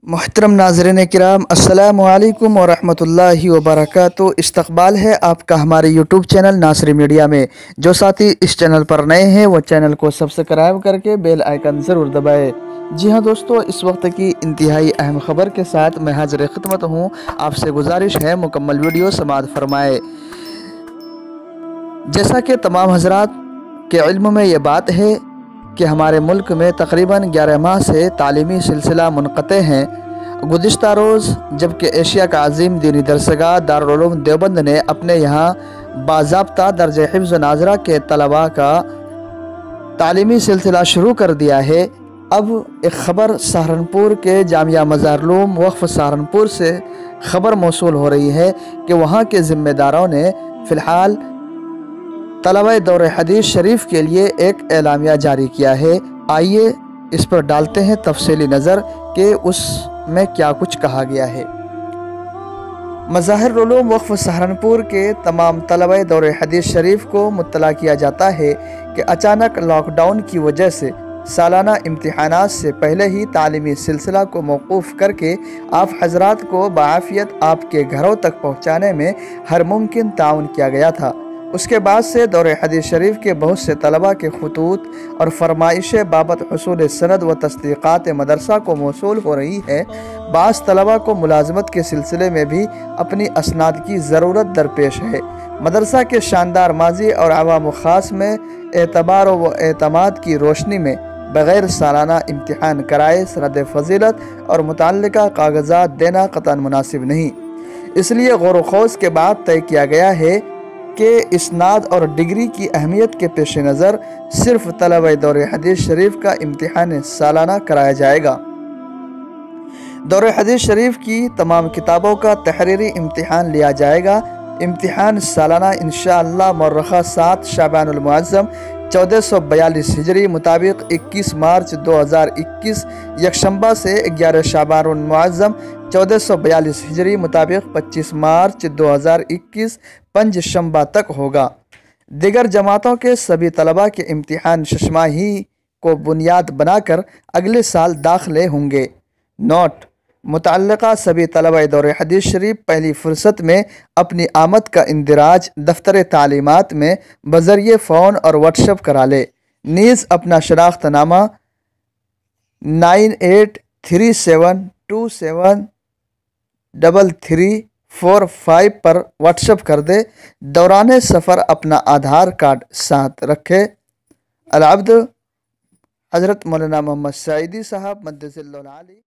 محترم ناظرین کرام، السلام علیکم ورحمۃ اللہ وبرکاتہ۔ استقبال ہے آپ کا ہمارے یوٹیوب چینل ناصری میڈیا میں۔ جو ساتھی اس چینل پر نئے ہیں وہ چینل کو سبسکرائب کر کے بیل آئیکن ضرور دبائے۔ جی ہاں دوستو، اس وقت کی انتہائی اہم خبر کے ساتھ میں حاضر خدمت ہوں۔ آپ سے گزارش ہے مکمل ویڈیو سماعت فرمائے۔ جیسا کہ تمام حضرات کے علم میں یہ بات ہے کہ ہمارے ملک میں تقریباً 11 ماہ سے تعلیمی سلسلہ منقطع ہیں۔ گزشتہ روز جبکہ ایشیا کا عظیم دینی درسگاہ دارالعلوم دیوبند نے اپنے یہاں باضابطہ درجہ حفظ ناظرہ کے طلباء کا تعلیمی سلسلہ شروع کر دیا ہے، اب ایک خبر سہارنپور کے جامعہ مظاہر العلوم وقف سہارنپور سے خبر موصول ہو رہی ہے کہ وہاں کے ذمہ داروں نے فی الحال طلبہ دور حدیث شریف کے لیے ایک اعلامیہ جاری کیا ہے۔ آئیے اس پر ڈالتے ہیں تفصیلی نظر کہ اس میں کیا کچھ کہا گیا ہے۔ مظاہر العلوم وقف سہارنپور کے تمام طلبہ دور حدیث شریف کو مطلع کیا جاتا ہے کہ اچانک لاک ڈاؤن کی وجہ سے سالانہ امتحانات سے پہلے ہی تعلیمی سلسلہ کو موقوف کر کے آپ حضرات کو بعافیت آپ کے گھروں تک پہنچانے میں ہر ممکن تعاون کیا گیا تھا۔ اس کے بعد سے دور حدیث شریف کے بہت سے طلباء کے خطوط اور فرمائشیں بابت حصول سند و تصدیقات مدرسہ کو موصول ہو رہی ہے۔ بعض طلباء کو ملازمت کے سلسلے میں بھی اپنی اسناد کی ضرورت درپیش ہے۔ مدرسہ کے شاندار ماضی اور عوام و خاص میں اعتبار و اعتماد کی روشنی میں بغیر سالانہ امتحان کرائے سند فضیلت اور متعلقہ کاغذات دینا قطعاً مناسب نہیں۔ اس لیے غور و خوض کے بعد طے کیا گیا ہے کہ اسناد اور ڈگری کی اہمیت کے پیش نظر صرف طلبہ دور حدیث شریف کا امتحان سالانہ کرایا جائے گا۔ دور حدیث شریف کی تمام کتابوں کا تحریری امتحان لیا جائے گا۔ امتحان سالانہ انشاءاللہ مورخہ 7 شعبان المعظم 1442 ہجری مطابق 21 مارچ 2021 یکشنبہ سے 11 شعبان المعظم 1442 ہجری مطابق 25 مارچ 2021 پنج شنبہ تک ہوگا۔ دیگر جماعتوں کے سبھی طلباء کے امتحان ششماہی کو بنیاد بنا کر اگلے سال داخلے ہوں گے۔ نوٹ: متعلقہ سبھی طلبہ دور حدیث شریف پہلی فرصت میں اپنی آمد کا اندراج دفتر تعلیمات میں بذریعہ فون اور واٹس ایپ کرا لے، نیز اپنا شناخت نامہ 9837273345 پر واٹس ایپ کر دے۔ دوران سفر اپنا آدھار کارڈ ساتھ رکھے۔ العبد حضرت مولانا محمد سعیدی صاحب مدث اللہ علی۔